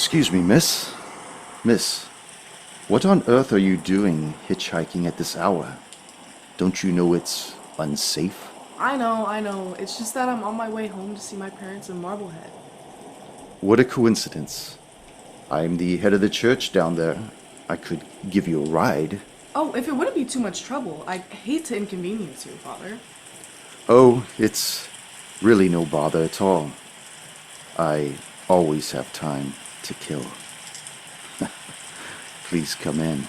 Excuse me, miss. Miss, what on earth are you doing hitchhiking at this hour? Don't you know it's unsafe? I know. It's just that I'm on my way home to see my parents in Marblehead. What a coincidence. I'm the head of the church down there. I could give you a ride. Oh, if it wouldn't be too much trouble, I'd hate to inconvenience you, Father. Oh, it's really no bother at all. I always have time to kill. Please come in.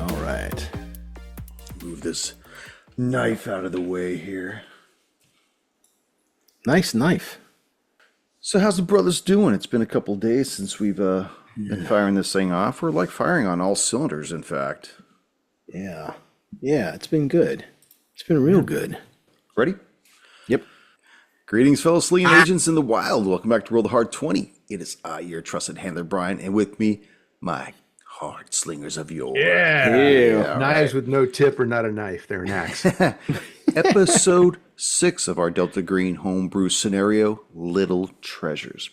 All right. Move this knife out of the way here. Nice knife. So how's the brothers doing? It's been a couple days since we've been firing this thing off. We're like firing on all cylinders, in fact. Yeah. Yeah, it's been good. It's been real good. Ready? Yep. Greetings, fellow Sling agents in the wild. Welcome back to Roll the Hard 20. It is I, your trusted handler, Brian, and with me, my hard slingers of yore. Yeah. All Knives with no tip are not a knife. They're an axe. Episode 6 of our Delta Green homebrew scenario, Little Treasures.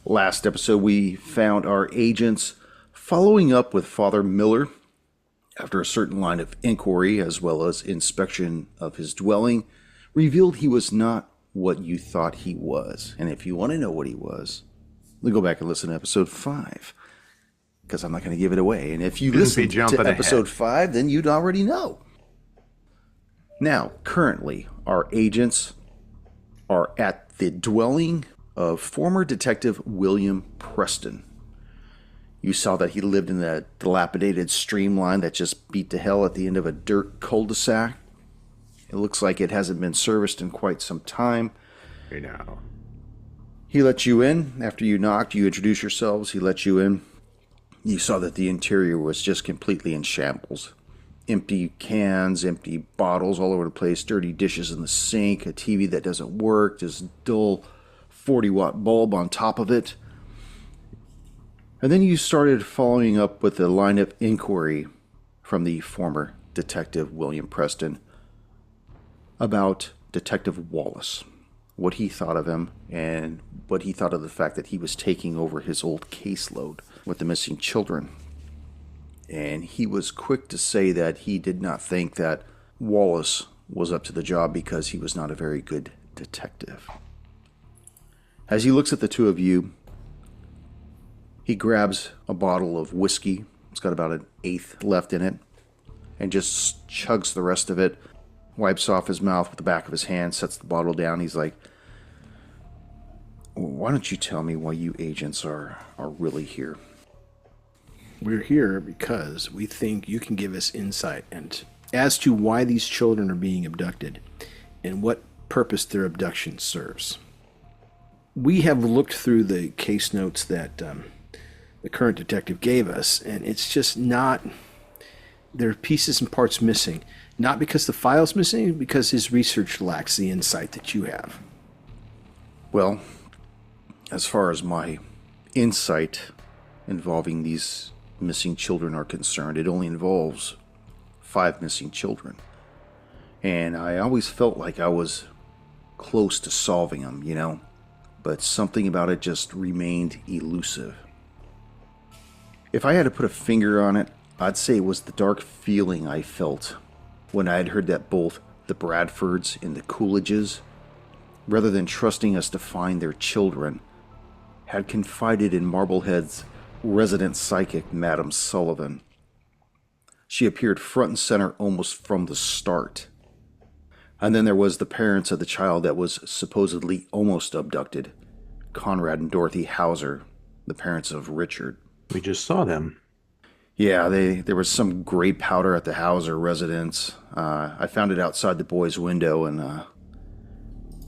Last episode, we found our agents following up with Father Miller after a certain line of inquiry, as well as inspection of his dwelling, revealed he was not what you thought he was. And if you want to know what he was, go back and listen to episode 5, because I'm not going to give it away. And if you listen to episode 5, then you'd already know. Now, currently, our agents are at the dwelling of former Detective William Preston. You saw that he lived in that dilapidated streamline that just beat to hell at the end of a dirt cul-de-sac. It looks like it hasn't been serviced in quite some time. You know. He let you in. After you knocked, you introduced yourselves. He let you in. You saw that the interior was just completely in shambles. Empty cans, empty bottles all over the place, dirty dishes in the sink, a TV that doesn't work, this dull 40-watt bulb on top of it. And then you started following up with a line of inquiry from the former Detective William Preston about Detective Wallace, what he thought of him, and what he thought of the fact that he was taking over his old caseload with the missing children. And he was quick to say that he did not think that Wallace was up to the job because he was not a very good detective. As he looks at the two of you, he grabs a bottle of whiskey. It's got about an eighth left in it, and just chugs the rest of it, wipes off his mouth with the back of his hand, sets the bottle down. He's like, why don't you tell me why you agents are really here? We're here because we think you can give us insight and as to why these children are being abducted and what purpose their abduction serves. We have looked through the case notes that the current detective gave us, and it's just not... There are pieces and parts missing. Not because the file's missing, because his research lacks the insight that you have. Well, as far as my insight involving these missing children are concerned, it only involves 5 missing children. And I always felt like I was close to solving them, you know? But something about it just remained elusive. If I had to put a finger on it, I'd say it was the dark feeling I felt when I had heard that both the Bradfords and the Coolidges, rather than trusting us to find their children, had confided in Marblehead's resident psychic, Madame Sullivan. She appeared front and center almost from the start. And then there was the parents of the child that was supposedly almost abducted, Conrad and Dorothy Hauser, the parents of Richard. We just saw them. Yeah, there was some gray powder at the Hauser residence. I found it outside the boy's window, and I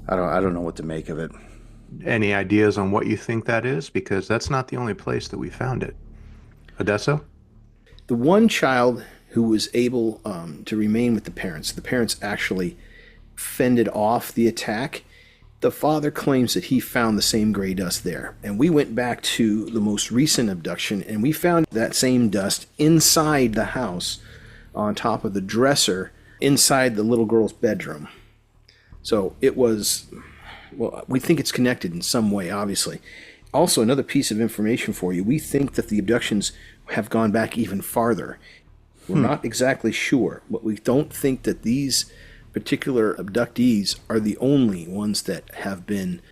don't know what to make of it. Any ideas on what you think that is? Because that's not the only place that we found it. Odessa? The one child who was able to remain with the parents actually fended off the attack. The father claims that he found the same gray dust there. And we went back to the most recent abduction, and we found that same dust inside the house on top of the dresser inside the little girl's bedroom. So it was, well, we think it's connected in some way, obviously. Also, another piece of information for you. We think that the abductions have gone back even farther. We're not exactly sure, but we don't think that these particular abductees are the only ones that have been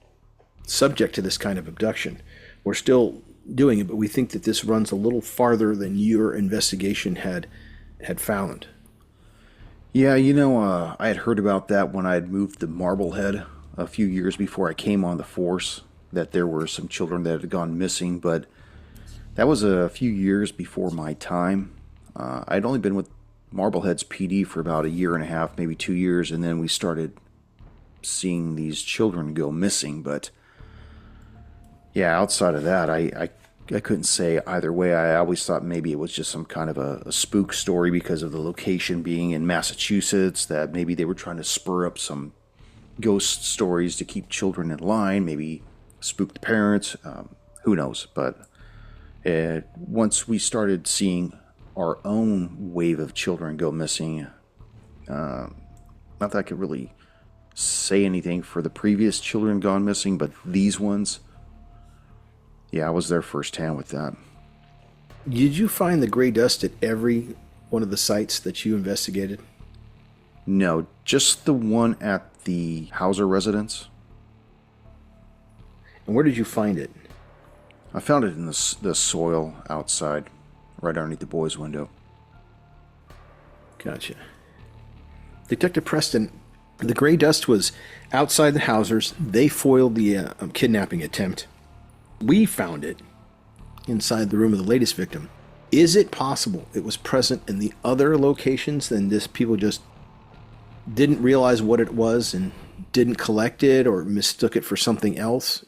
subject to this kind of abduction. We're still doing it, but we think that this runs a little farther than your investigation had found. Yeah, I had heard about that when I had moved to Marblehead a few years before I came on the force, that there were some children that had gone missing, but that was a few years before my time. I'd only been with Marblehead's PD for about a year and a half, maybe 2 years, and then we started seeing these children go missing. But yeah, outside of that, I couldn't say either way. I always thought maybe it was just some kind of a spook story because of the location being in Massachusetts, that maybe they were trying to spur up some ghost stories to keep children in line, maybe spook the parents, who knows. But once we started seeing our own wave of children go missing, not that I could really say anything for the previous children gone missing, but these ones, yeah, I was there firsthand with that. Did you find the gray dust at every one of the sites that you investigated? No, just the one at the Hauser residence. And where did you find it? I found it in the soil outside, right underneath the boys' window. Gotcha. Detective Preston, the gray dust was outside the Hausers. They foiled the kidnapping attempt. We found it inside the room of the latest victim. Is it possible it was present in the other locations and this people just didn't realize what it was and didn't collect it or mistook it for something else?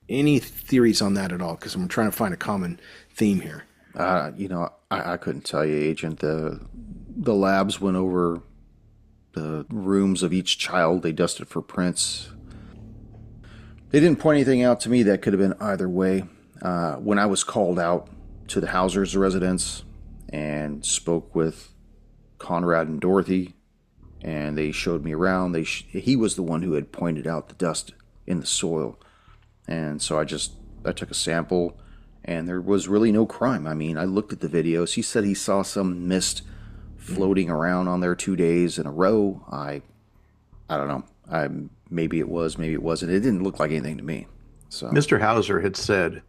Any theories on that at all? Because I'm trying to find a common theme here. I couldn't tell you, Agent. The labs went over the rooms of each child. They dusted for prints. They didn't point anything out to me that could have been either way. When I was called out to the Hauser's residence and spoke with Conrad and Dorothy, and they showed me around, he was the one who had pointed out the dust in the soil. And so I took a sample, and there was really no crime. I mean, I looked at the videos. He said he saw some mist floating around on there 2 days in a row. I don't know. Maybe it was, maybe it wasn't. It didn't look like anything to me. So Mr. Hauser had said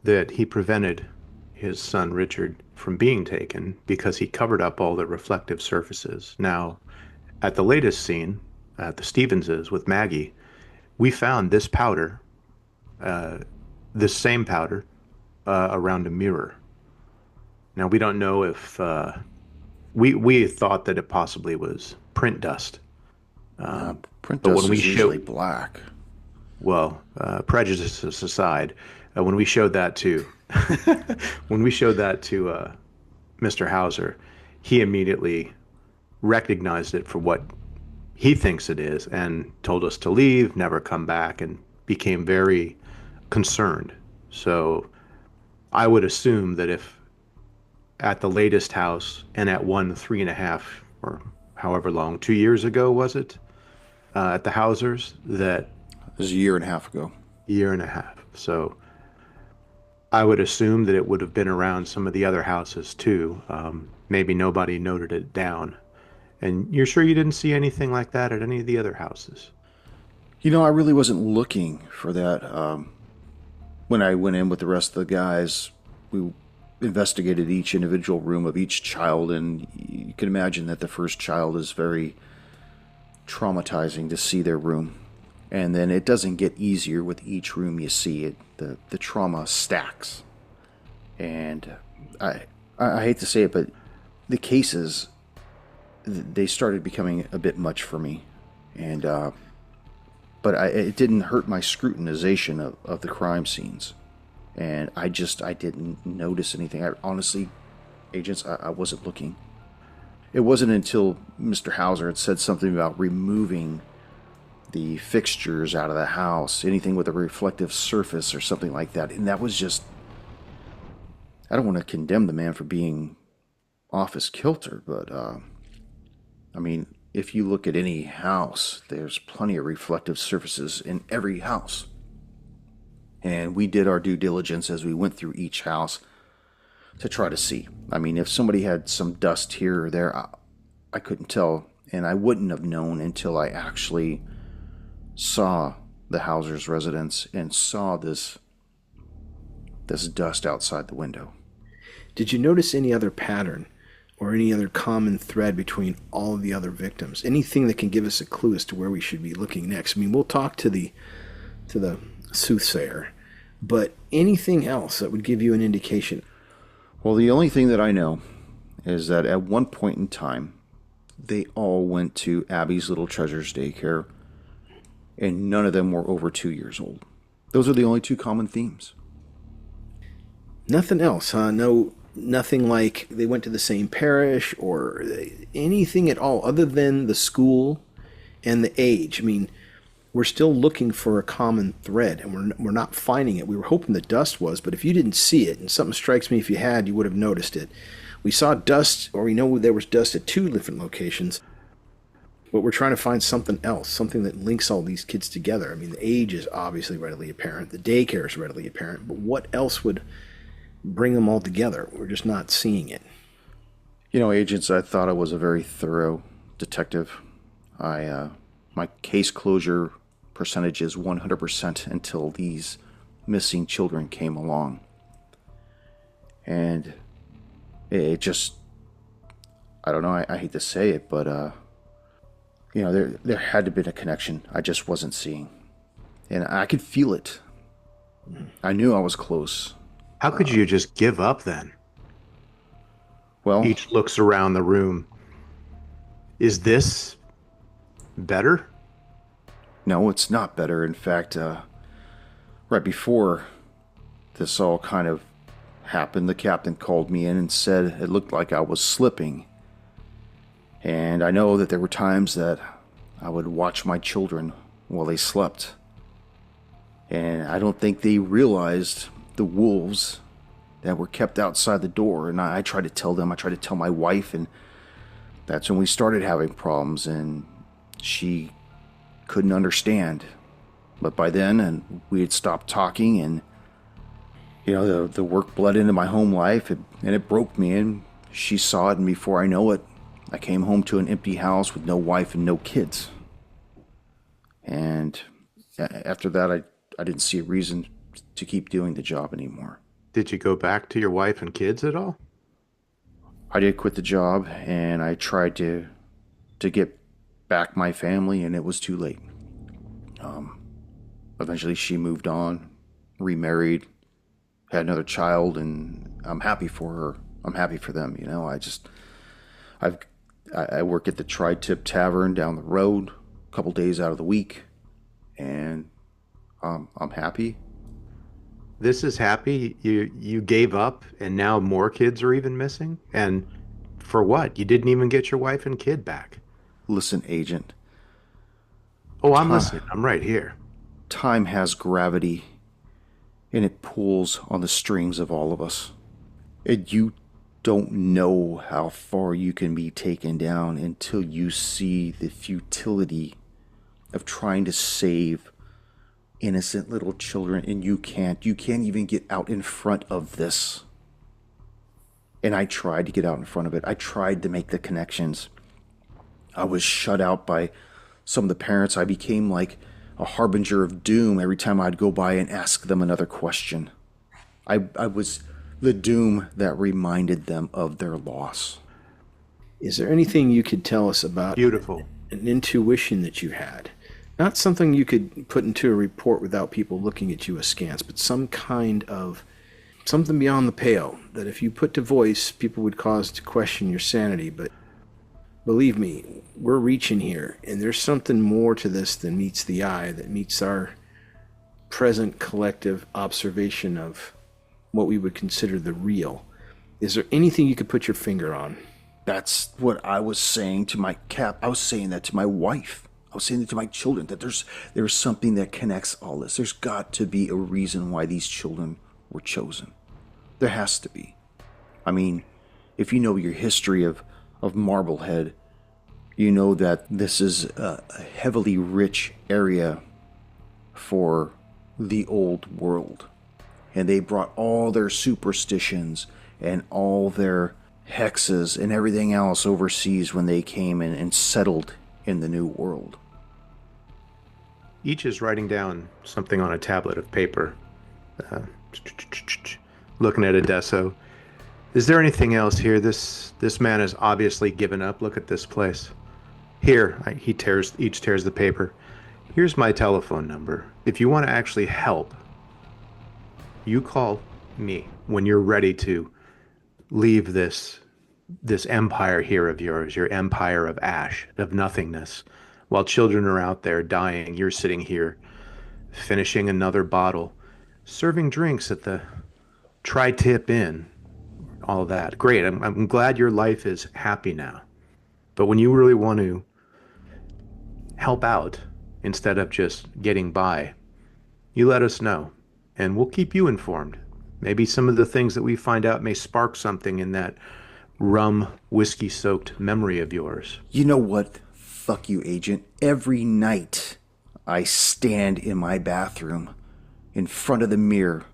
that he prevented his son Richard from being taken because he covered up all the reflective surfaces. Now, at the latest scene, at the Stevenses with Maggie, we found this powder, this same powder, around a mirror. Now, we don't know if we thought that it possibly was print dust. print dust is usually black. Well, prejudices aside, when we showed that to Mr. Hauser, he immediately recognized it for what he thinks it is and told us to leave, never come back, and became very concerned. So I would assume that if at the latest house and at 3.5 or however long, 2 years ago, was it, at the Hausers, that it was a year and a half ago. Year and a half. So I would assume that it would have been around some of the other houses too. Maybe nobody noted it down. And you're sure you didn't see anything like that at any of the other houses? You know, I really wasn't looking for that. When I went in with the rest of the guys, we investigated each individual room of each child, and you can imagine that the first child is very traumatizing to see their room. And then it doesn't get easier with each room you see. It the trauma stacks. And I hate to say it, but the cases, they started becoming a bit much for me. And but it didn't hurt my scrutinization of the crime scenes. And I didn't notice anything. Honestly, agents, I wasn't looking. It wasn't until Mr. Hauser had said something about removing the fixtures out of the house, anything with a reflective surface or something like that. And that was just, I don't want to condemn the man for being off his kilter, but I mean, if you look at any house, there's plenty of reflective surfaces in every house. And we did our due diligence as we went through each house to try to see. I mean, if somebody had some dust here or there, I couldn't tell, and I wouldn't have known until I actually saw the Hauser's residence and saw this dust outside the window. Did you notice any other pattern or any other common thread between all of the other victims? Anything that can give us a clue as to where we should be looking next? I mean, we'll talk to the soothsayer, but anything else that would give you an indication? Well, the only thing that I know is that at one point in time, they all went to Abby's Little Treasures daycare, and none of them were over 2 years old. Those are the only two common themes. Nothing else, huh? No, nothing like they went to the same parish or anything at all other than the school and the age. I mean, we're still looking for a common thread, and we're not finding it. We were hoping the dust was, but if you didn't see it, and something strikes me if you had, you would have noticed it. We saw dust, or we know there was dust at 2 different locations, but we're trying to find something else, something that links all these kids together. I mean, the age is obviously readily apparent. The daycare is readily apparent, but what else would bring them all together? We're just not seeing it. You know, agents, I thought I was a very thorough detective. My case closure percentage is 100% until these missing children came along. And it just, I don't know, I hate to say it, but, you know, there had to be a connection I just wasn't seeing. And I could feel it. I knew I was close. How could you just give up then? Well, Each looks around the room. Is this better? no, it's not better. In fact, right before this all kind of happened, the captain called me in and said it looked like I was slipping. And I know that there were times that I would watch my children while they slept. And I don't think they realized the wolves that were kept outside the door. And I tried to tell them, I tried to tell my wife, and that's when we started having problems, and she couldn't understand. But by then, and we had stopped talking, and you know, the work bled into my home life, and it broke me, and she saw it, and before I know it, I came home to an empty house with no wife and no kids. And after that, I didn't see a reason to keep doing the job anymore. Did you go back to your wife and kids at all? I did quit the job, and I tried to get back my family, and it was too late. Eventually she moved on, remarried, had another child, and I'm happy for her. I'm happy for them, you know. I work at the Tri-Tip Tavern down the road a couple days out of the week, and I'm happy. This is happy? You gave up and now more kids are even missing? And for what? You didn't even get your wife and kid back. Listen, agent. Oh, I'm listening. I'm right here. Time has gravity, and it pulls on the strings of all of us. And you don't know how far you can be taken down until you see the futility of trying to save innocent little children, and you can't even get out in front of this. And I tried to get out in front of it. I tried to make the connections. I was shut out by some of the parents. I became like a harbinger of doom every time I'd go by and ask them another question. I was the doom that reminded them of their loss. Is there anything you could tell us about Beautiful. an intuition that you had? Not something you could put into a report without people looking at you askance, but some kind of something beyond the pale that if you put to voice, people would cause to question your sanity. But believe me, we're reaching here, and there's something more to this than meets the eye, that meets our present collective observation of what we would consider the real. Is there anything you could put your finger on? That's what I was saying to my cap. I was saying that to my wife. I was saying it to my children that there's something that connects all this. There's got to be a reason why these children were chosen. There has to be. I mean, if you know your history of Marblehead, you know that this is a heavily rich area for the old world. And they brought all their superstitions and all their hexes and everything else overseas when they came in and settled in the new world. Each is writing down something on a tablet of paper. Looking at Adesso. Is there anything else here? This man has obviously given up. Look at this place. Here, each tears the paper. Here's my telephone number. If you want to actually help, you call me when you're ready to leave this empire here of yours, your empire of ash, of nothingness. While children are out there dying, you're sitting here finishing another bottle, serving drinks at the Tri-Tip Inn, all that. Great. I'm glad your life is happy now. But when you really want to help out instead of just getting by, you let us know, and we'll keep you informed. Maybe some of the things that we find out may spark something in that rum, whiskey-soaked memory of yours. You know what? Fuck you, Agent. Every night I stand in my bathroom in front of the mirror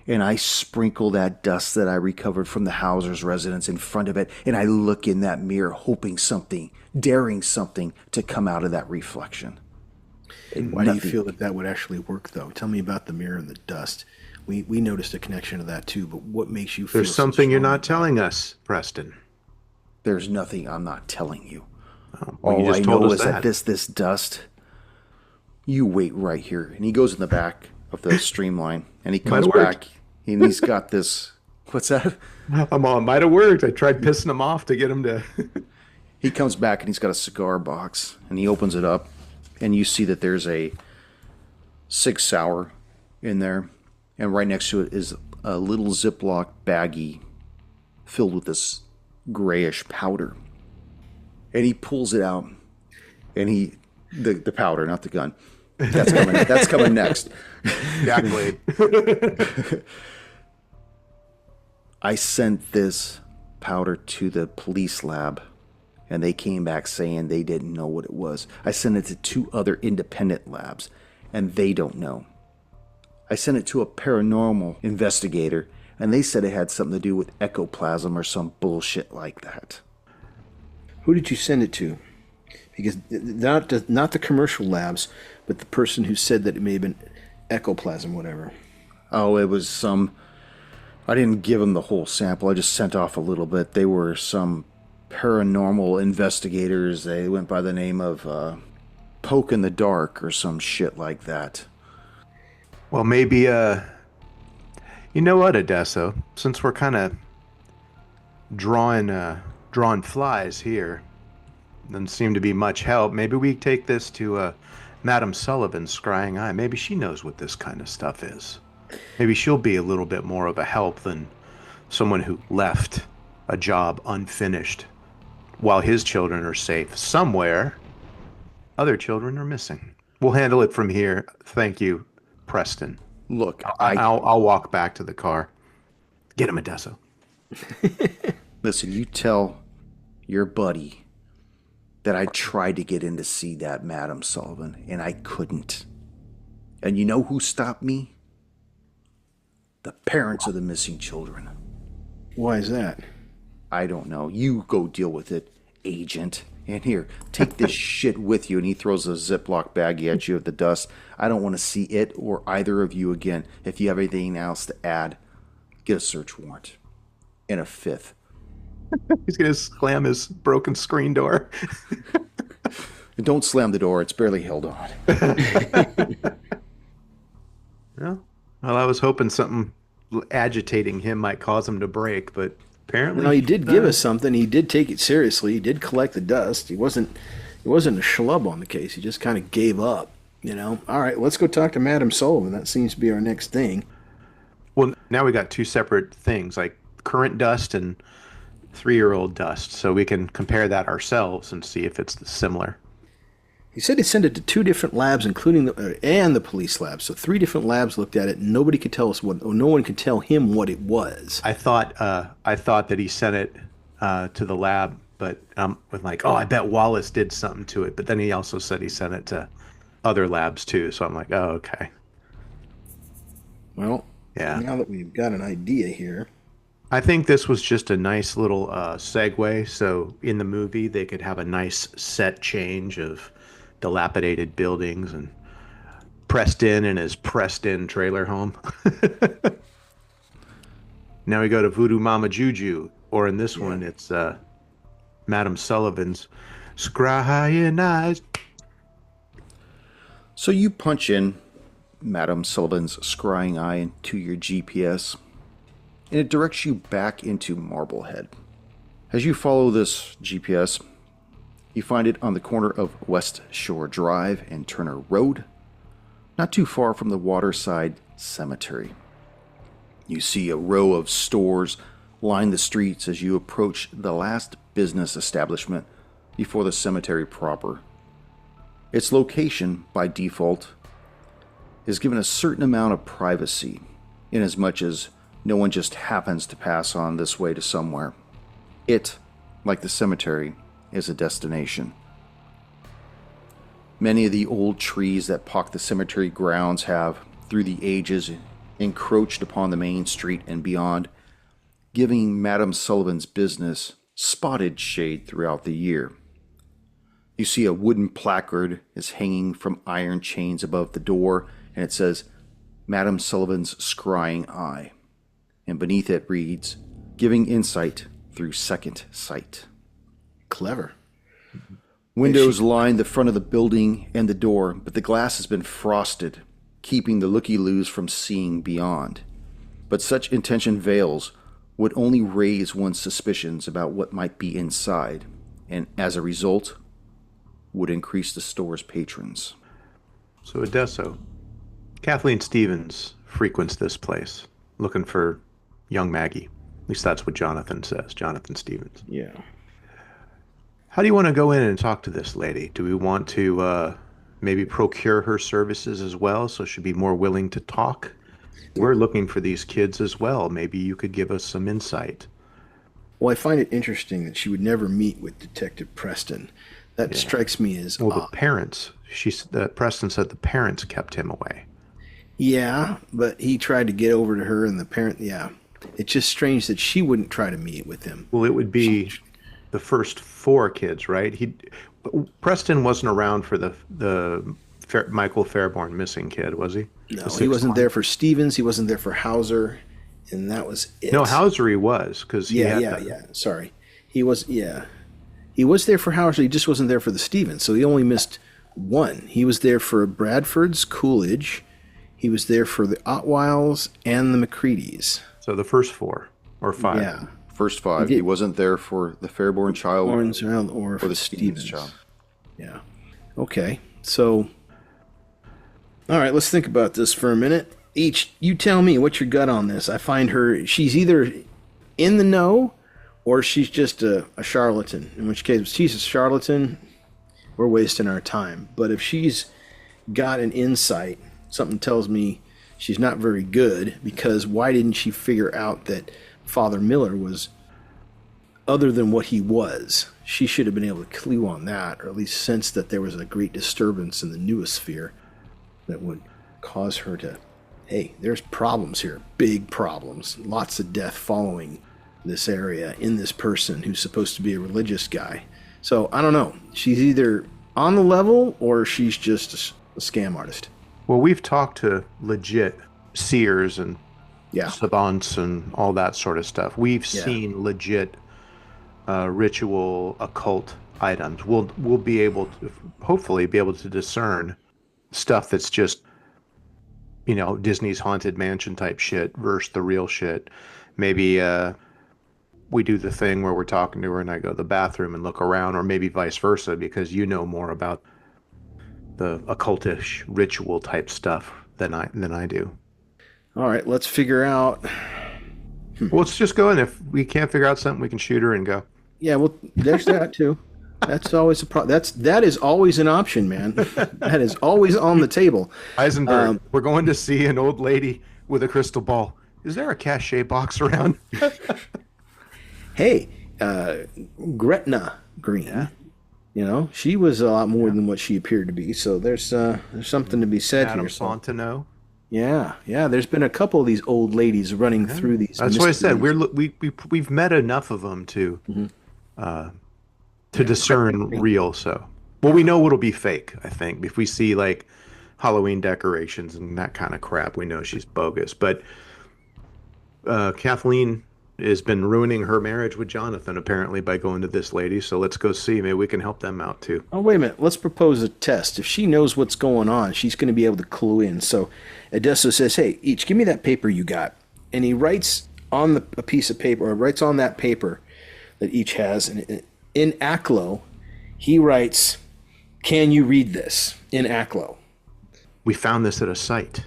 and I sprinkle that dust that I recovered from the Hauser's residence in front of it, and I look in that mirror hoping something, daring something to come out of that reflection. And why do you feel that would actually work, though? Tell me about the mirror and the dust. We noticed a connection to that, too, but what makes you feel There's something you're not telling us, Preston. There's nothing I'm not telling you. Oh, well, All I know is that this dust, you wait right here. And he goes in the back of the streamline, and he comes back, and he's got this, what's that? Might have worked. I tried pissing him off to get him to... He comes back, and he's got a cigar box, and he opens it up, and you see that there's a Sig Sauer in there, and right next to it is a little Ziploc baggie filled with this grayish powder. And he pulls it out, and the powder, not the gun. That's coming next. Exactly. I sent this powder to the police lab, and they came back saying they didn't know what it was. I sent it to 2 other independent labs, and they don't know. I sent it to a paranormal investigator, and they said it had something to do with ectoplasm or some bullshit like that. Who did you send it to? Because not the commercial labs, but the person who said that it may have been ectoplasm, whatever. Oh, it was some... I didn't give them the whole sample. I just sent off a little bit. They were some paranormal investigators. They went by the name of Poke in the Dark or some shit like that. Well, maybe, you know what, Adesso? Since we're kind of drawing flies here, doesn't seem to be much help. Maybe we take this to Madam Sullivan's Scrying Eye. Maybe she knows what this kind of stuff is. Maybe she'll be a little bit more of a help than someone who left a job unfinished while his children are safe somewhere. Other children are missing. We'll handle it from here. Thank you, Preston. Look, I'll walk back to the car. Get him, Adesso. Listen, you tell your buddy that I tried to get in to see that Madam Sullivan, and I couldn't. And you know who stopped me? The parents of the missing children. Why is that? I don't know. You go deal with it, Agent. And here, take this shit with you. And he throws a Ziploc baggie at you of the dust. I don't want to see it or either of you again. If you have anything else to add, get a search warrant. And a 5th. He's going to slam his broken screen door. And don't slam the door. It's barely held on. Well, I was hoping something agitating him might cause him to break, but apparently... No, he did give us something. He did take it seriously. He did collect the dust. He wasn't a schlub on the case. He just kind of gave up, you know. All right, let's go talk to Madam Sullivan. That seems to be our next thing. Well, now we got 2 separate things, like current dust and 3-year-old dust, so we can compare that ourselves and see if it's similar. He said he sent it to 2 different labs, including the police lab. So 3 different labs looked at it, and nobody could tell us what, or no one could tell him what it was. I thought that he sent it to the lab, but with like, oh, I bet Wallace did something to it. But then he also said he sent it to other labs too. So I'm like, oh, okay. Well, yeah. Now that we've got an idea here. I think this was just a nice little segue. So in the movie, they could have a nice set change of dilapidated buildings and Preston and his Preston trailer home. Now we go to Voodoo Mama Juju, or in this one, it's Madam Sullivan's Scrying Eyes. So you punch in Madam Sullivan's Scrying Eye into your GPS, and it directs you back into Marblehead. As you follow this GPS, you find it on the corner of West Shore Drive and Turner Road, not too far from the Waterside Cemetery. You see a row of stores line the streets as you approach the last business establishment before the cemetery proper. Its location, by default, is given a certain amount of privacy, inasmuch as no one just happens to pass on this way to somewhere. It, like the cemetery, is a destination. Many of the old trees that pock the cemetery grounds have, through the ages, encroached upon the main street and beyond, giving Madam Sullivan's business spotted shade throughout the year. You see a wooden placard is hanging from iron chains above the door, and it says, Madam Sullivan's Scrying Eye. And beneath it reads, Giving Insight Through Second Sight. Clever. Windows line the front of the building and the door, but the glass has been frosted, keeping the looky-loos from seeing beyond. But such intention veils would only raise one's suspicions about what might be inside, and as a result, would increase the store's patrons. So Odesso, Kathleen Stevens frequents this place, looking for young Maggie. At least that's what Jonathan says, Jonathan Stevens. Yeah. How do you want to go in and talk to this lady? Do we want to maybe procure her services as well, so she'd be more willing to talk? We're looking for these kids as well. Maybe you could give us some insight. Well, I find it interesting that she would never meet with Detective Preston. That strikes me as well, odd. The parents. Preston said the parents kept him away. Yeah, but he tried to get over to her, and the parent. Yeah, it's just strange that she wouldn't try to meet with him. Well, it would be the first 4 kids, right? Preston wasn't around for the Michael Fairborn missing kid, was he? No, he wasn't there for Stevens. He wasn't there for Hauser, and that was it. No, Hauser he was, because Sorry, he was. Yeah, he was there for Hauser. He just wasn't there for the Stevens. So he only missed one. He was there for Bradford's Coolidge. He was there for the Otwiles and the McCreadys. So the first 4 or 5. Yeah. First 5. He wasn't there for the Fairborn child or the Stevens child. Yeah. Okay. So, all right, let's think about this for a minute. You tell me, what's your gut on this? I find she's either in the know or she's just a charlatan. In which case, if she's a charlatan, we're wasting our time. But if she's got an insight, something tells me she's not very good, because why didn't she figure out that Father Miller was other than what he was? She should have been able to clue on that, or at least sense that there was a great disturbance in the noosphere that would cause her to, hey, there's problems here, big problems, lots of death following this area in this person who's supposed to be a religious guy. So I don't know. She's either on the level or she's just a scam artist. Well, we've talked to legit seers and Yeah. savants and all that sort of stuff. We've seen legit ritual occult items. We'll be able to hopefully be able to discern stuff that's just, Disney's Haunted Mansion type shit versus the real shit. Maybe we do the thing where we're talking to her and I go to the bathroom and look around, or maybe vice versa, because you know more about the occultish ritual type stuff than I do. All right, let's figure out. Well, let's just go in. If we can't figure out something, we can shoot her and go. Yeah, well, there's that too. That's always that is always an option, man. That is always on the table. Eisenberg, we're going to see an old lady with a crystal ball. Is there a cachet box around? Hey, Gretna Green. Yeah. You know, she was a lot more than what she appeared to be. So there's something to be said Adam here. So, Fontenot. yeah. There's been a couple of these old ladies running through these. That's what I said. mysteries. We've met enough of them to discern real. So, well, we know what'll be fake. I think if we see like Halloween decorations and that kind of crap, we know she's bogus. But Kathleen has been ruining her marriage with Jonathan apparently by going to this lady. So let's go see. Maybe we can help them out too. Oh, wait a minute. Let's propose a test. If she knows what's going on, she's going to be able to clue in. So Adesso says, hey, each give me that paper you got. And he writes on a piece of paper, or writes on that paper that each has. And in Aklo, he writes, can you read this? In Aklo. We found this at a site.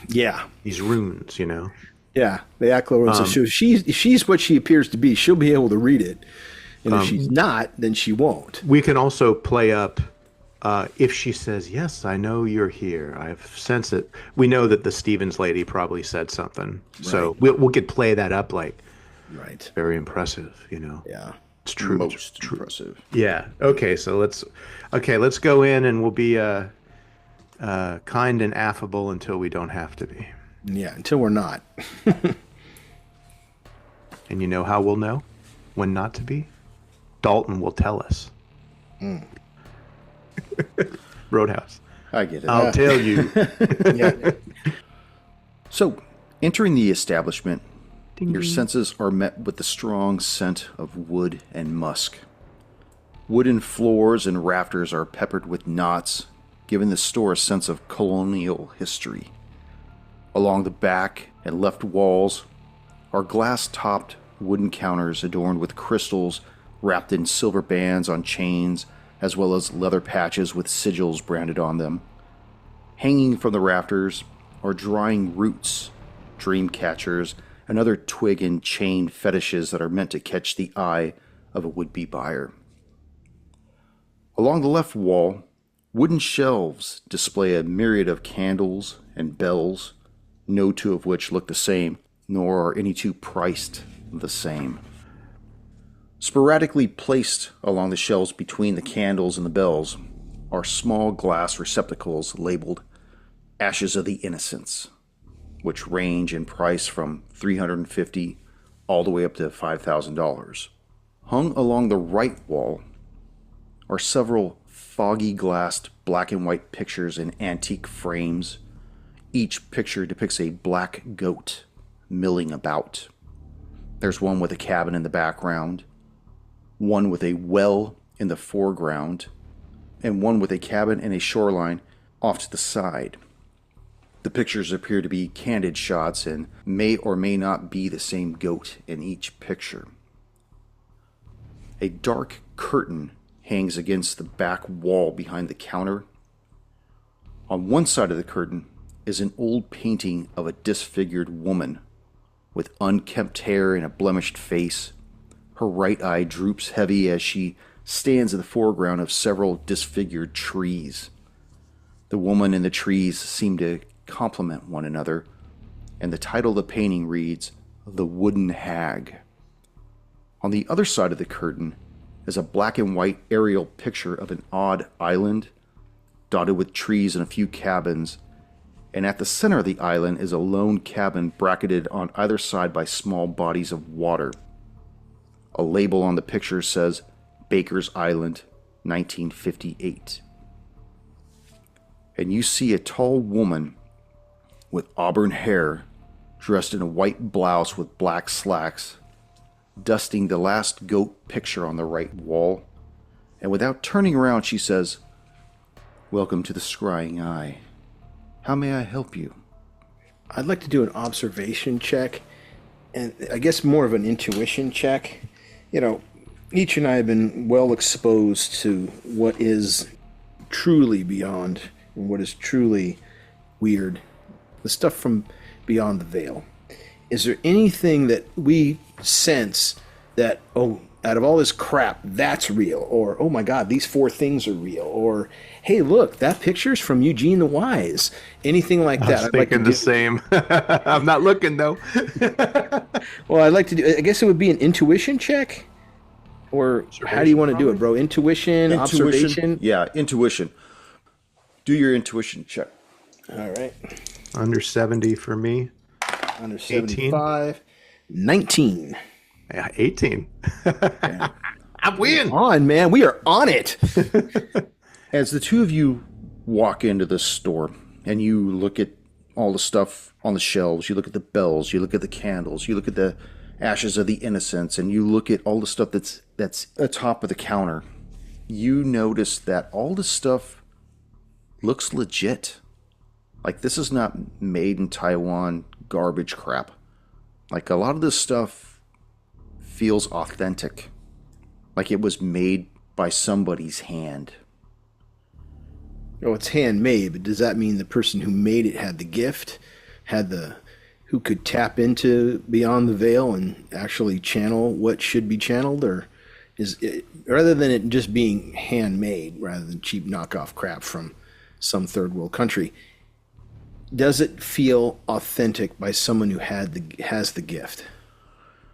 Yeah. These runes, you know. Yeah, the Aklo runes. So if she's what she appears to be, she'll be able to read it. And if she's not, then she won't. We can also play up if she says, yes, I know you're here. I've sensed it. We know that the Stevens lady probably said something. Right. So we could play that up like, right. Very impressive, you know. Yeah. It's true. Most impressive. Yeah. Okay, so let's go in and we'll be kind and affable until we don't have to be. Yeah, until we're not. And you know how we'll know when not to be? Dalton will tell us. Roadhouse. I get it. I'll tell you. Yeah. So, entering the establishment, your senses are met with the strong scent of wood and musk. Wooden floors and rafters are peppered with knots, giving the store a sense of colonial history. Along the back and left walls are glass-topped wooden counters adorned with crystals wrapped in silver bands on chains, as well as leather patches with sigils branded on them. Hanging from the rafters are drying roots, dream catchers, and other twig and chain fetishes that are meant to catch the eye of a would-be buyer. Along the left wall, wooden shelves display a myriad of candles and bells, no two of which look the same, nor are any two priced the same. Sporadically placed along the shelves between the candles and the bells are small glass receptacles labeled Ashes of the Innocents, which range in price from $350 all the way up to $5,000. Hung along the right wall are several foggy glassed black and white pictures in antique frames. Each picture depicts a black goat milling about. There's one with a cabin in the background, one with a well in the foreground, and one with a cabin and a shoreline off to the side. The pictures appear to be candid shots and may or may not be the same goat in each picture. A dark curtain hangs against the back wall behind the counter. On one side of the curtain is an old painting of a disfigured woman with unkempt hair and a blemished face. Her right eye droops heavy as she stands in the foreground of several disfigured trees. The woman and the trees seem to complement one another, and the title of the painting reads, The Wooden Hag. On the other side of the curtain is a black and white aerial picture of an odd island, dotted with trees and a few cabins, and at the center of the island is a lone cabin bracketed on either side by small bodies of water. A label on the picture says, Baker's Island, 1958. And you see a tall woman with auburn hair, dressed in a white blouse with black slacks, dusting the last goat picture on the right wall. And without turning around, she says, Welcome to the Scrying Eye. How may I help you? I'd like to do an observation check, and I guess more of an intuition check. You know, each and I have been well exposed to what is truly beyond and what is truly weird. The stuff from beyond the veil. Is there anything that we sense that, oh, out of all this crap, that's real. Or, oh my God, these 4 things are real. Or, hey, look, that picture's from Eugene the Wise. Anything like that. I was thinking the same. I'm not looking, though. Well, I'd like to do, I guess it would be an intuition check? Or how do you want to do it, bro? Intuition, observation? Yeah, intuition. Do your intuition check. All right. Under 70 for me. Under 75. 19. Yeah, 18. Okay. I'm winning. On, man. We are on it. As the two of you walk into the store and you look at all the stuff on the shelves, you look at the bells, you look at the candles, you look at the ashes of the innocents, and you look at all the stuff that's atop of the counter, you notice that all the stuff looks legit. Like, this is not made in Taiwan garbage crap. Like, a lot of this stuff feels authentic. Like it was made by somebody's hand. Oh, it's handmade, but does that mean the person who made it had the gift, who could tap into beyond the veil and actually channel what should be channeled? Or is it, rather than it just being handmade, rather than cheap knockoff crap from some third world country, does it feel authentic by someone who has the gift?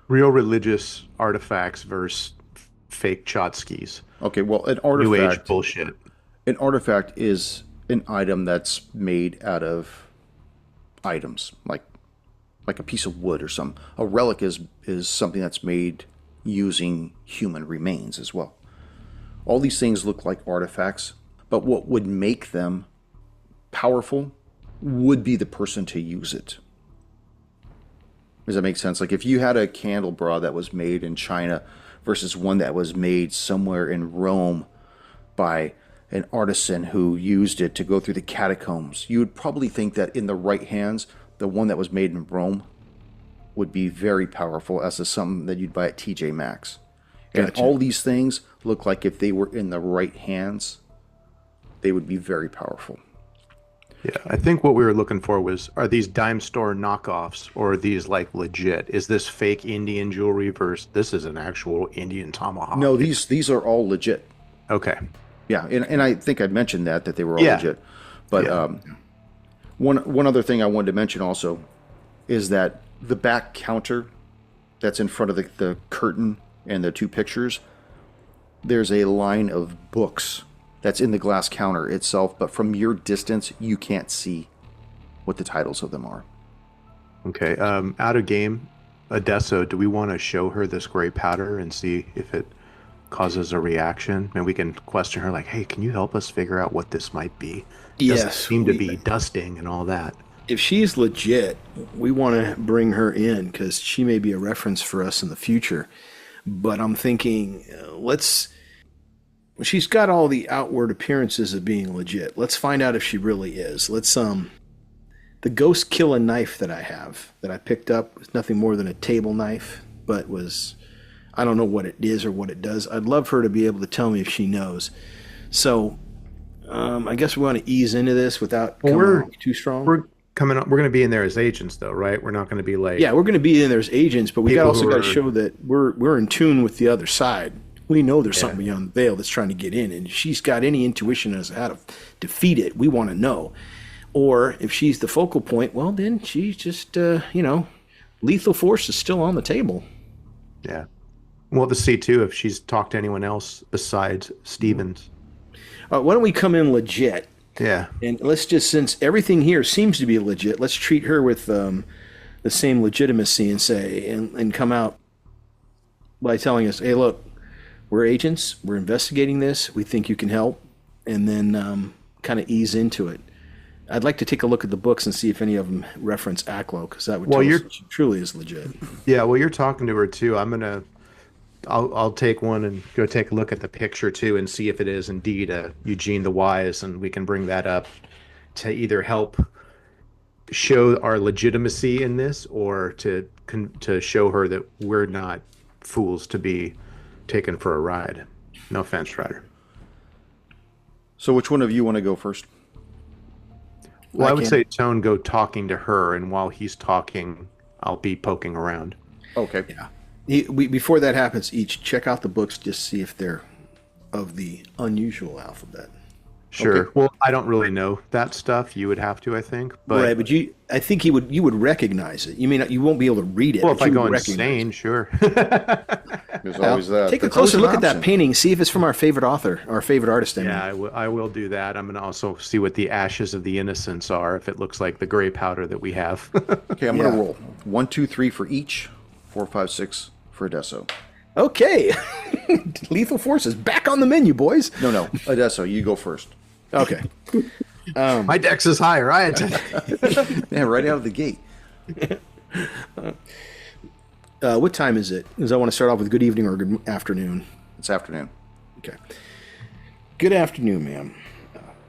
Real religious artifacts versus fake tchotchkes. Okay, well, an artifact... New Age bullshit. An artifact is an item that's made out of items, like a piece of wood or something. A relic is something that's made using human remains as well. All these things look like artifacts, but what would make them powerful would be the person to use it. Does that make sense? Like if you had a candelabra that was made in China versus one that was made somewhere in Rome by an artisan who used it to go through the catacombs, you would probably think that in the right hands, the one that was made in Rome would be very powerful as to something that you'd buy at TJ Maxx. And Gotcha. all these things look like if they were in the right hands, they would be very powerful. Yeah, I think what we were looking for was, are these dime store knockoffs or are these like legit? Is this fake Indian jewelry versus this is an actual Indian tomahawk? No, these are all legit. Okay. Yeah, and I think I mentioned that they were all legit. But one other thing I wanted to mention also is that the back counter that's in front of the curtain and the two pictures, there's a line of books that's in the glass counter itself, but from your distance, you can't see what the titles of them are. Okay. Out of game, Adesso, do we want to show her this gray powder and see if it causes a reaction? And we can question her like, hey, can you help us figure out what this might be? It doesn't seem to be dusting and all that. If she's legit, we want to bring her in because she may be a reference for us in the future. But I'm thinking, she's got all the outward appearances of being legit. Let's find out if she really is. The ghost killing knife that I have, that I picked up, was nothing more than a table knife, but I don't know what it is or what it does. I'd love her to be able to tell me if she knows. So, I guess we want to ease into this without coming off too strong. We're going to be in there as agents, though, right? We're not going to be like... Yeah, we're going to be in there as agents, but we also got to show that we're in tune with the other side. We know there's something beyond the veil that's trying to get in, and if she's got any intuition as to how to defeat it, we want to know. Or if she's the focal point, well, then she's just, lethal force is still on the table. Yeah. We'll have to see, too, if she's talked to anyone else besides Stevens. Why don't we come in legit? Yeah. And let's just, since everything here seems to be legit, let's treat her with the same legitimacy and come out by telling us, hey, look, we're agents, we're investigating this, we think you can help, and then kind of ease into it. I'd like to take a look at the books and see if any of them reference Aklo, because that would tell us she truly is legit. Yeah, well, you're talking to her, too. I'll take one and go take a look at the picture, too, and see if it is indeed Eugene the Wise, and we can bring that up to either help show our legitimacy in this or to show her that we're not fools to be taken for a ride. No offense, Ryder. So which one of you want to go first? Well, I would say Tone go talking to her, and while he's talking, I'll be poking around. Okay. Yeah. Before that happens, each check out the books, just see if they're of the unusual alphabet. Sure. Okay. Well, I don't really know that stuff. You would have to, I think. But Right, but I think you would recognize it. You may not, you won't be able to read it, well, but if I you go would recognize insane, it. sure. There's always that. Take a That's always closer an look at that option. painting. See if it's from our favorite author, our favorite artist. I mean. Yeah, I will do that. I'm going to also see what the ashes of the innocents are, if it looks like the gray powder that we have. Okay, I'm Yeah. gonna roll 1, 2, 3 for each. 4, 5, 6 for Adesso. Okay, Lethal Force is back on the menu, boys. No, Adesso, you go first. Okay, My dex is higher. I had Man, right out of the gate. what time is it? Because I want to start off with good evening or good afternoon. It's afternoon. Okay. Good afternoon, ma'am.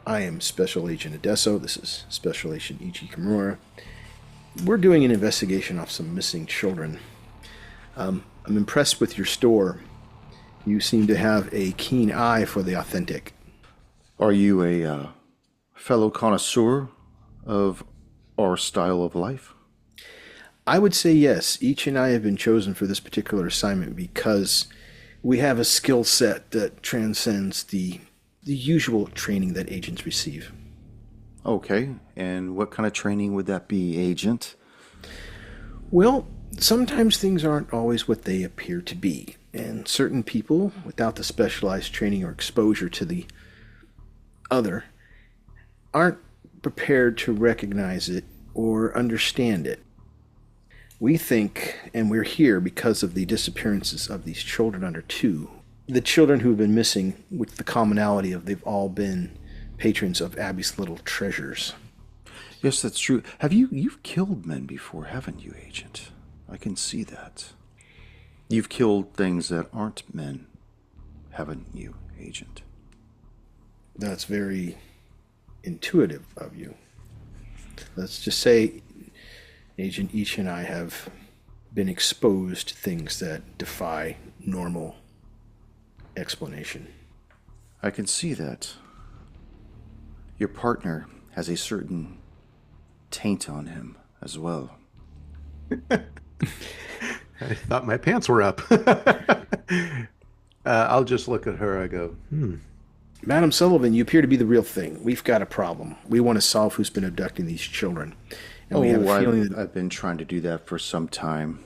I am Special Agent Adesso. This is Special Agent Ichi Kimura. We're doing an investigation of some missing children. I'm impressed with your store. You seem to have a keen eye for the authentic. Are you a fellow connoisseur of our style of life? I would say yes. Each and I have been chosen for this particular assignment because we have a skill set that transcends the usual training that agents receive. Okay, and what kind of training would that be, Agent? Well, sometimes things aren't always what they appear to be, and certain people, without the specialized training or exposure to the other, aren't prepared to recognize it or understand it. We think, and we're here because of the disappearances of these children under 2. The children who have been missing, with the commonality of they've all been patrons of Abby's Little Treasures. Yes, that's true. You've killed men before, haven't you, Agent? I can see that. You've killed things that aren't men, haven't you, Agent? That's very intuitive of you. Let's just say Agent Each and I have been exposed to things that defy normal explanation. I can see that. Your partner has a certain taint on him as well. I thought my pants were up. I'll just look at her. I go, Madam Sullivan, you appear to be the real thing. We've got a problem. We want to solve who's been abducting these children. And we have a feeling that I've been trying to do that for some time.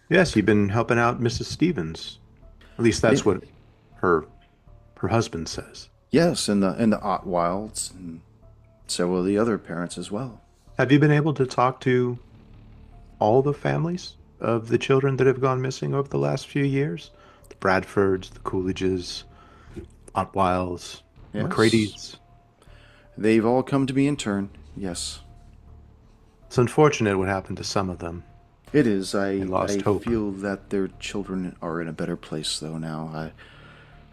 yes, you've been helping out Mrs. Stevens. At least that's what her husband says. Yes, and the Ottwilds and several of the other parents as well. Have you been able to talk to all the families of the children that have gone missing over the last few years? The Bradfords, the Coolidges, Ottwilds, Yes. McCrady's. They've all come to me in turn, yes. It's unfortunate what happened to some of them. It is. I lost hope. feel that their children are in a better place though now.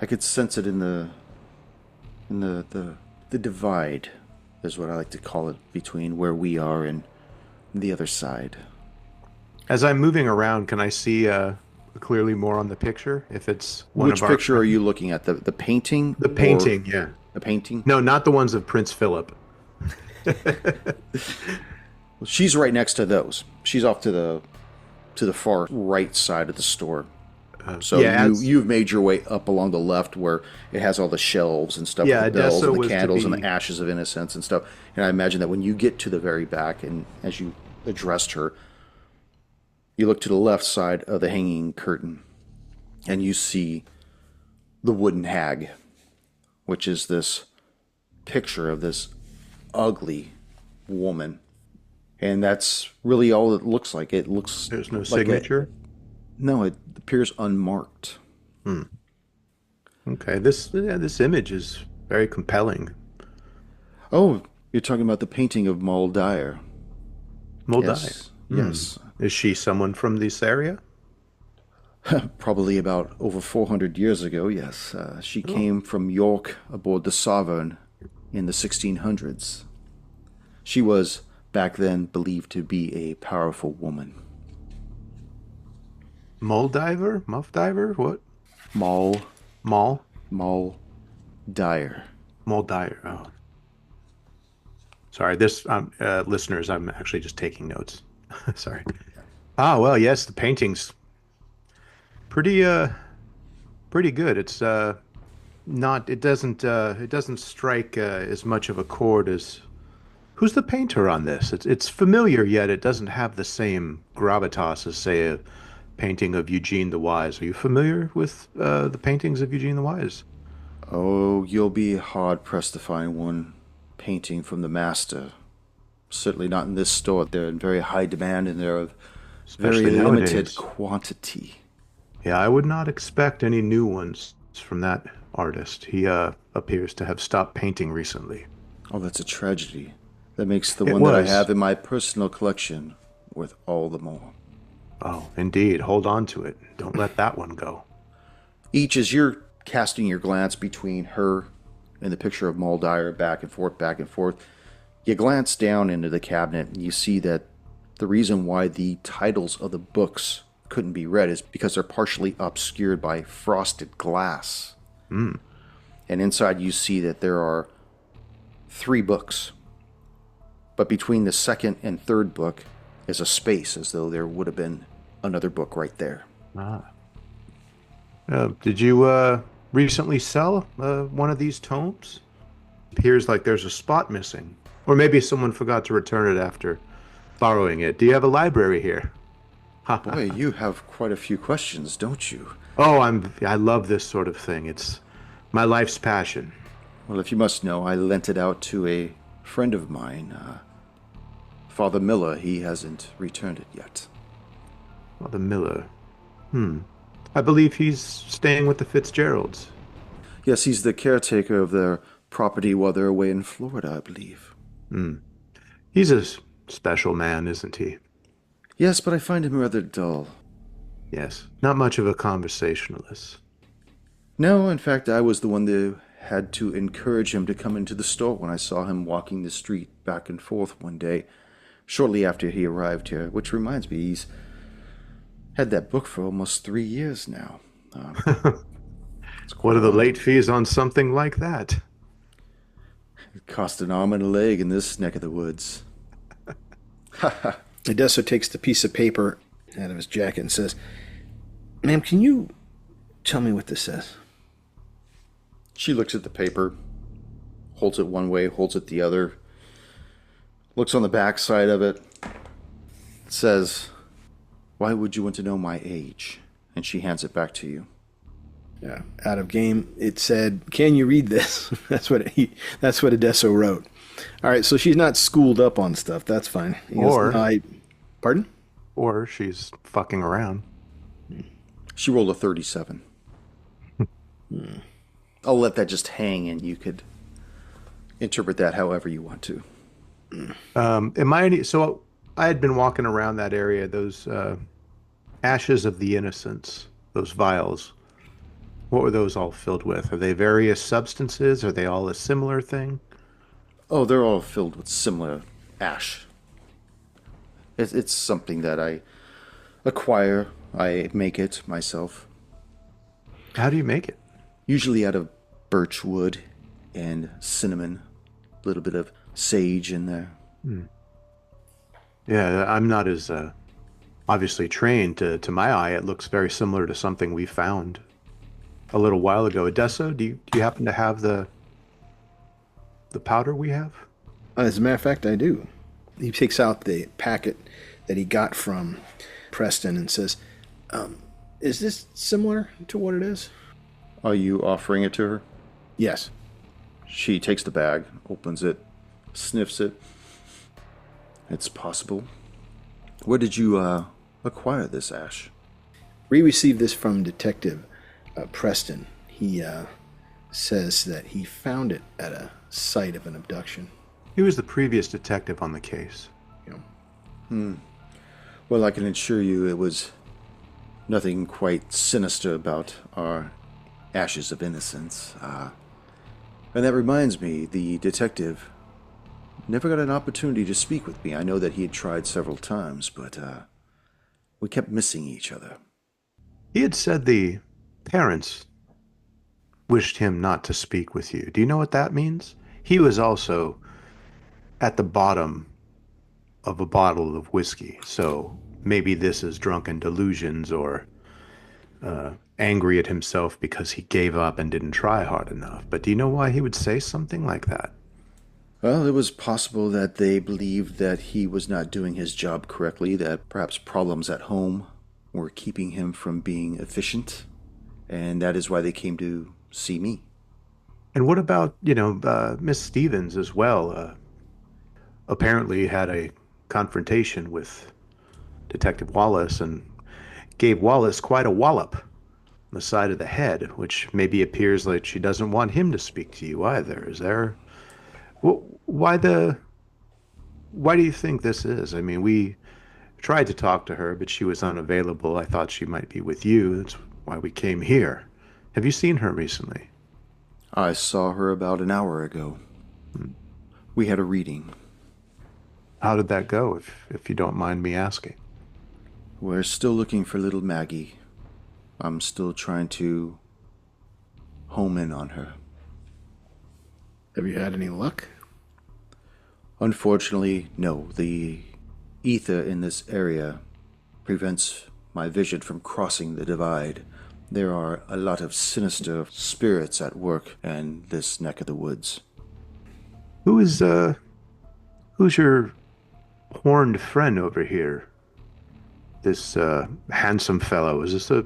I could sense it in the divide, is what I like to call it, between where we are and the other side. As I'm moving around, can I see clearly more on the picture? If it's one Which of our picture are you looking at? The painting? The painting, yeah. The painting? No, not the ones of Prince Philip. Well, she's right next to those. She's off to the far right side of the store. So yeah, you've made your way up along the left where it has all the shelves and stuff, Yeah, with the bells Odessa and the was to candles and be- the ashes of innocence and stuff. And I imagine that when you get to the very back and as you addressed her, you look to the left side of the hanging curtain and you see the wooden hag, which is this picture of this ugly woman. And that's really all it looks like. It looks There's no like signature. no, it appears unmarked. Okay, this image is very compelling. Oh, you're talking about the painting of Moll Dyer. Moldai. Yes. Yes. Is she someone from this area? Probably about over 400 years ago, yes. She came from York aboard the Sovereign in the 1600s. She was, back then, believed to be a powerful woman. Mole diver? Muff diver? What? Moll Dyer. Mole dyer. Oh. Sorry, listeners, I'm actually just taking notes. Sorry. Ah, well, yes, the painting's Pretty pretty good. It's not it doesn't strike as much of a chord as who's the painter on this? It's familiar yet it doesn't have the same gravitas as say a painting of Eugene the Wise. Are you familiar with the paintings of Eugene the Wise? Oh, you'll be hard pressed to find one painting from the master. Certainly not in this store. They're in very high demand and they're of very Especially limited nowadays. quantity. Yeah, I would not expect any new ones from that artist. He appears to have stopped painting recently. Oh, that's a tragedy. That makes the It one that I was. have in my personal collection worth all the more. Oh, indeed. Hold on to it. Don't let that one go. Each, as you're casting your glance between her and the picture of Mulder, back and forth, you glance down into the cabinet and you see that the reason why the titles of the books couldn't be read is because they're partially obscured by frosted glass. Hmm. And inside you see that there are 3 books. But between the second and third book is a space, as though there would have been another book right there. Ah. Did you recently sell one of these tomes? Appears like there's a spot missing. Or maybe someone forgot to return it after borrowing it. Do you have a library here? Boy, you have quite a few questions, don't you? Oh, I love this sort of thing. It's my life's passion. Well, if you must know, I lent it out to a friend of mine, Father Miller. He hasn't returned it yet. Father Miller. I believe he's staying with the Fitzgeralds. Yes, he's the caretaker of their property while they're away in Florida, I believe. He's a special man, isn't he? Yes, but I find him rather dull. Yes, not much of a conversationalist. No, in fact, I was the one that had to encourage him to come into the store when I saw him walking the street back and forth one day, shortly after he arrived here, which reminds me, he's had that book for almost 3 years now. What are the late fees on something like that? It cost an arm and a leg in this neck of the woods. Adesso takes the piece of paper out of his jacket and says, "Ma'am, can you tell me what this says?" She looks at the paper, holds it one way, holds it the other, looks on the back side of it. It says, "Why would you want to know my age?" And she hands it back to you. Yeah, out of game, it said, "Can you read this?" That's what Adesso wrote. All right, so she's not schooled up on stuff. That's fine. He goes, Or- pardon? Or she's fucking around. She rolled a 37. I'll let that just hang and you could interpret that however you want to. So I had been walking around that area, those ashes of the innocents, those vials. What were those all filled with? Are they various substances? Are they all a similar thing? Oh, they're all filled with similar ash. It's something that I acquire. I make it myself. How do you make it? Usually out of birch wood and cinnamon. A little bit of sage in there. Yeah, I'm not as obviously trained. To my eye, it looks very similar to something we found a little while ago. Adesso, do you happen to have the powder we have? As a matter of fact, I do. He takes out the packet that he got from Preston and says, "Is this similar to what it is?" Are you offering it to her? Yes. She takes the bag, opens it, sniffs it. It's possible. Where did you acquire this ash? We received this from Detective Preston. He says that he found it at a site of an abduction. He was the previous detective on the case. Well, I can assure you it was nothing quite sinister about our ashes of innocence. And that reminds me, the detective never got an opportunity to speak with me. I know that he had tried several times, but we kept missing each other. He had said the parents wished him not to speak with you. Do you know what that means? He was also at the bottom of a bottle of whiskey, so maybe this is drunken delusions or angry at himself because he gave up and didn't try hard enough. But do you know why he would say something like that? Well, it was possible that they believed that he was not doing his job correctly, that perhaps problems at home were keeping him from being efficient, and that is why they came to see me. And what about, Miss Stevens as well? Apparently had a confrontation with Detective Wallace and gave Wallace quite a wallop on the side of the head, which maybe appears like she doesn't want him to speak to you either. Is there... Why do you think this is? I mean, we tried to talk to her, but she was unavailable. I thought she might be with you. That's why we came here. Have you seen her recently? I saw her about an hour ago. We had a reading. How did that go, if you don't mind me asking? We're still looking for little Maggie. I'm still trying to home in on her. Have you had any luck? Unfortunately, no. The ether in this area prevents my vision from crossing the divide. There are a lot of sinister spirits at work in this neck of the woods. Who's your horned friend over here? This handsome fellow. Is this a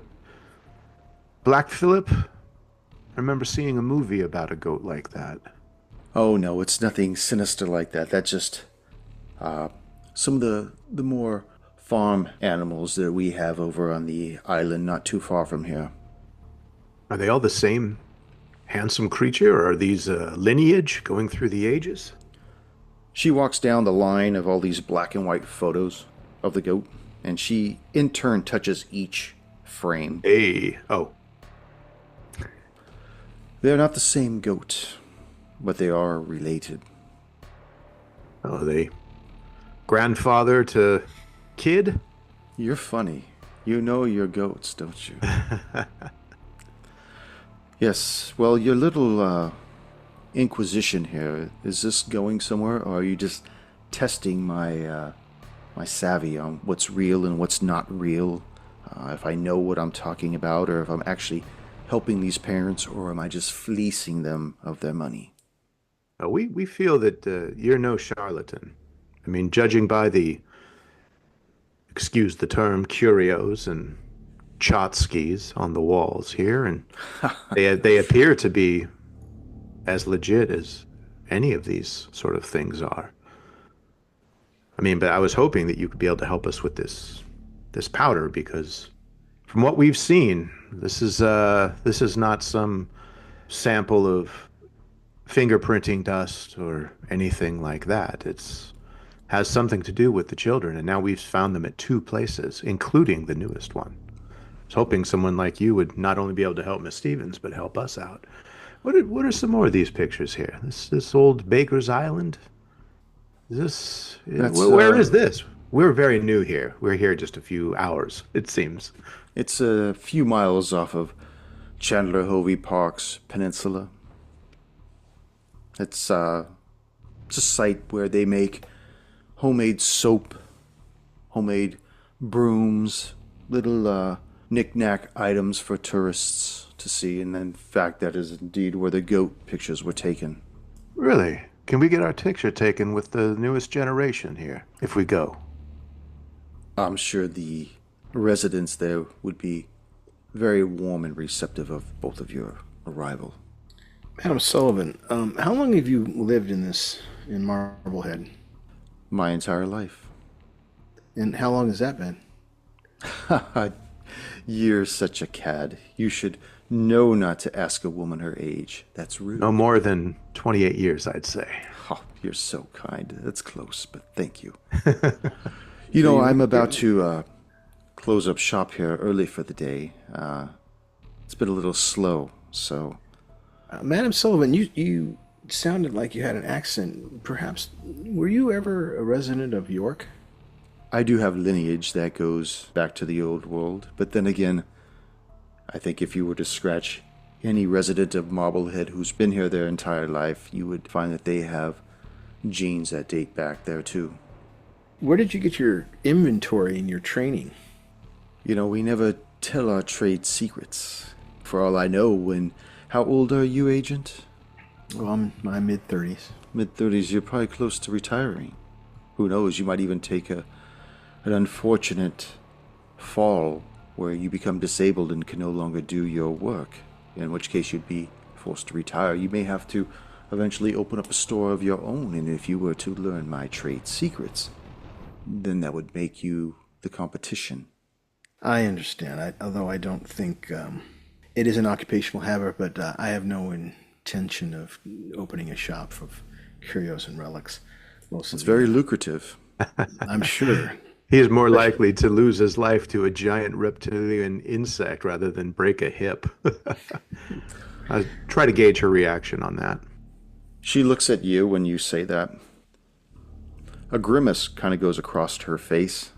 Black Phillip? I remember seeing a movie about a goat like that. Oh no, it's nothing sinister like that. That's just some of the more farm animals that we have over on the island not too far from here. Are they all the same handsome creature, or are these lineage going through the ages? She walks down the line of all these black and white photos of the goat, and she in turn touches each frame. Hey, oh. They're not the same goat, but they are related. Oh, they grandfather to kid? You're funny. You know your goats, don't you? Yes, well, your little inquisition here, is this going somewhere, or are you just testing my savvy on what's real and what's not real? If I know what I'm talking about, or if I'm actually helping these parents, or am I just fleecing them of their money? We feel that you're no charlatan. I mean, judging by the, excuse the term, curios and tchotchkes on the walls here, and they appear to be as legit as any of these sort of things are. I mean, but I was hoping that you could be able to help us with this powder, because from what we've seen, this is not some sample of fingerprinting dust or anything like that. It's has something to do with the children, and now we've found them at 2 places, including the newest one. I was hoping someone like you would not only be able to help Miss Stevens, but help us out. What are some more of these pictures here? This old Baker's Island? Where is this? We're very new here. We're here just a few hours, it seems. It's a few miles off of Chandler Hovey Park's peninsula. It's a site where they make homemade soap, homemade brooms, little knick-knack items for tourists to see. And in fact, that is indeed where the goat pictures were taken. Really? Can we get our picture taken with the newest generation here, if we go? I'm sure the residents there would be very warm and receptive of both of your arrival. Madam Sullivan, how long have you lived in Marblehead? My entire life. And how long has that been? You're such a cad. You should know not to ask a woman her age. That's rude. No more than 28 years, I'd say. Oh, you're so kind. That's close, but thank you. You know, I'm about to close up shop here early for the day. It's been a little slow, so... Madam Sullivan, you sounded like you had an accent. Perhaps, were you ever a resident of York? I do have lineage that goes back to the old world, but then again, I think if you were to scratch any resident of Marblehead who's been here their entire life, you would find that they have genes that date back there too. Where did you get your inventory and your training? You know, we never tell our trade secrets. For all I know, how old are you, Agent? Well, I'm in my mid-30s. Mid-30s, you're probably close to retiring. Who knows, you might even take an unfortunate fall where you become disabled and can no longer do your work, in which case you'd be forced to retire. You may have to eventually open up a store of your own, and if you were to learn my trade secrets, then that would make you the competition. I understand, although I don't think it is an occupational hazard, but I have no intention of opening a shop of curios and relics. It's very lucrative. I'm sure. He is more likely to lose his life to a giant reptilian insect rather than break a hip. I try to gauge her reaction on that. She looks at you when you say that. A grimace kind of goes across her face,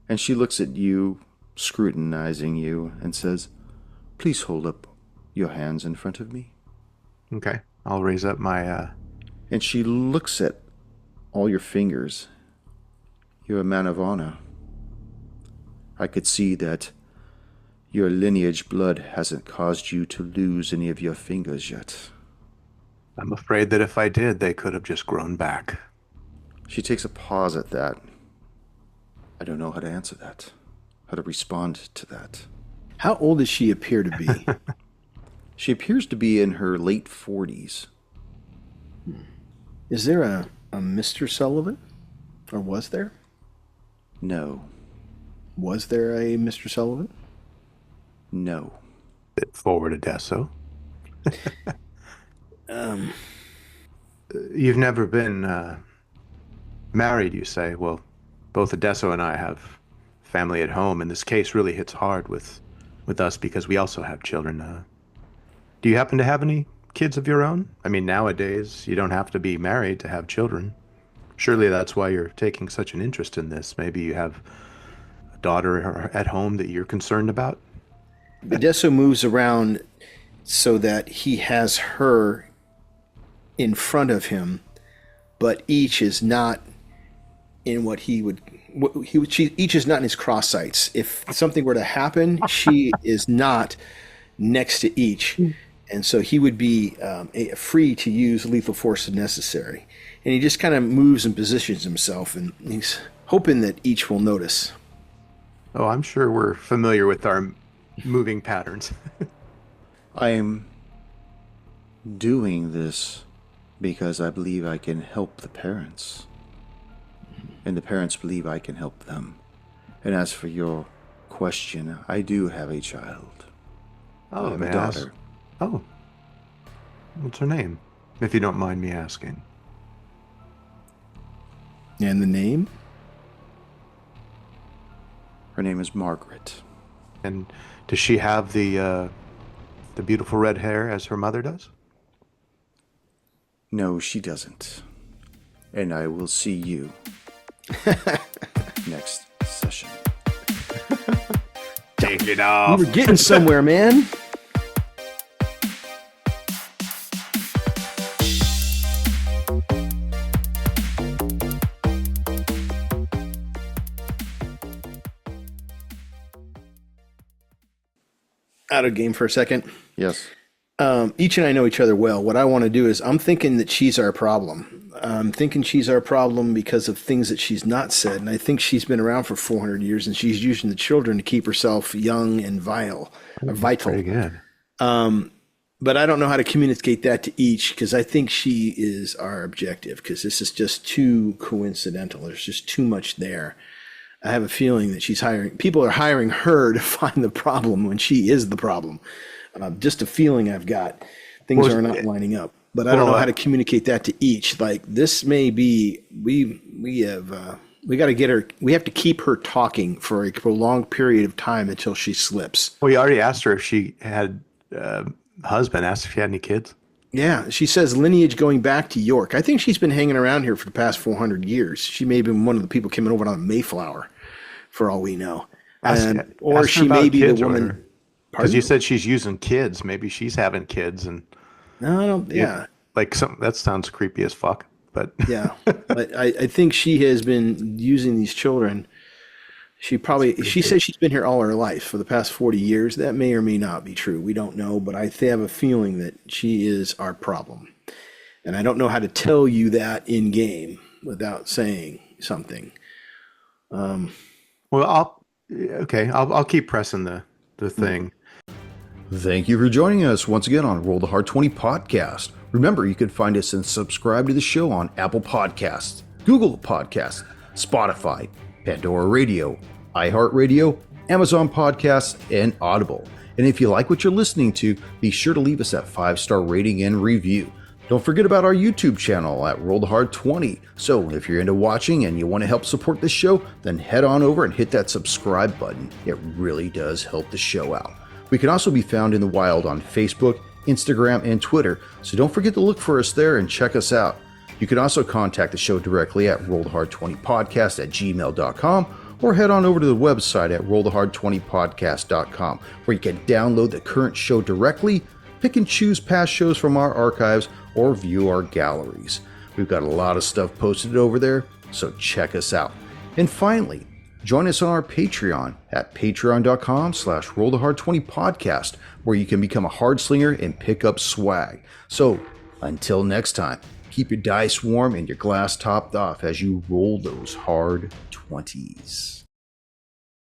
and she looks at you, scrutinizing you, and says, "Please hold up your hands in front of me." Okay, I'll raise up my... And she looks at all your fingers. You're a man of honor. I could see that your lineage blood hasn't caused you to lose any of your fingers yet. I'm afraid that if I did, they could have just grown back. She takes a pause at that. I don't know how to answer that, how to respond to that. How old does she appear to be? She appears to be in her late 40s. Is there a Mr. Sullivan? Or was there? No. Was there a Mr. Sullivan? No. Bit forward, Adesso. You've never been married, you say. Well, both Adesso and I have family at home, and this case really hits hard with us because we also have children. Do you happen to have any kids of your own? I mean, nowadays, you don't have to be married to have children. Surely that's why you're taking such an interest in this. Maybe you have a daughter at home that you're concerned about? Adesso moves around so that he has her in front of him, but each is not in what he would... each is not in his cross sights. If something were to happen, she is not next to each. And so he would be free to use lethal force if necessary. And he just kind of moves and positions himself, and he's hoping that each will notice. Oh, I'm sure we're familiar with our moving patterns. I am doing this because I believe I can help the parents. And the parents believe I can help them. And as for your question, I do have a child. Oh, I have may a I daughter. ask? Oh. What's her name? If you don't mind me asking. And the name? Her name is Margaret. And does she have the beautiful red hair as her mother does? No, she doesn't. And I will see you next session. Take it off. We were getting somewhere, man. Out of game for a second. Yes. Each and I know each other well. What I want to do is I'm thinking that she's our problem. I'm thinking she's our problem because of things that she's not said. And I think she's been around for 400 years and she's using the children to keep herself young and vital. Pretty good. But I don't know how to communicate that to each because I think she is our objective because this is just too coincidental. There's just too much there. I have a feeling that people are hiring her to find the problem when she is the problem. Just a feeling I've got. Things are not lining up. But I don't know how to communicate that to each. Like this may be, we got to get her, we have to keep her talking for a prolonged period of time until she slips. Well, you already asked her if she had husband, asked if she had any kids. Yeah, she says lineage going back to York. I think she's been hanging around here for the past 400 years. She may have been one of the people coming over on the Mayflower, for all we know. Or she may be the woman. Because you said she's using kids. Maybe she's having kids. And no, I don't. Yeah. Like that sounds creepy as fuck. But yeah, but I think she has been using these children She says she's been here all her life for the past 40 years. That may or may not be true. We don't know, but I have a feeling that she is our problem. And I don't know how to tell you that in game without saying something. Well, I'll keep pressing the thing. Thank you for joining us once again on Roll the Hard 20 podcast. Remember, you can find us and subscribe to the show on Apple Podcasts, Google Podcasts, Spotify, Pandora Radio, iHeart Radio, Amazon Podcasts, and Audible. And if you like what you're listening to, be sure to leave us that 5-star rating and review. Don't forget about our YouTube channel at Roll the Hard 20. So if you're into watching and you want to help support the show, then head on over and hit that subscribe button. It really does help the show out. We can also be found in the wild on Facebook, Instagram, and Twitter, so don't forget to look for us there and check us out. You can also contact the show directly at rollthehard20podcast@gmail.com or head on over to the website at rollthehard20podcast.com, where you can download the current show directly, pick and choose past shows from our archives, or view our galleries. We've got a lot of stuff posted over there, so check us out. And finally, join us on our Patreon at patreon.com/rollthehard20podcast, where you can become a hard slinger and pick up swag. So until next time, keep your dice warm and your glass topped off as you roll those hard 20s.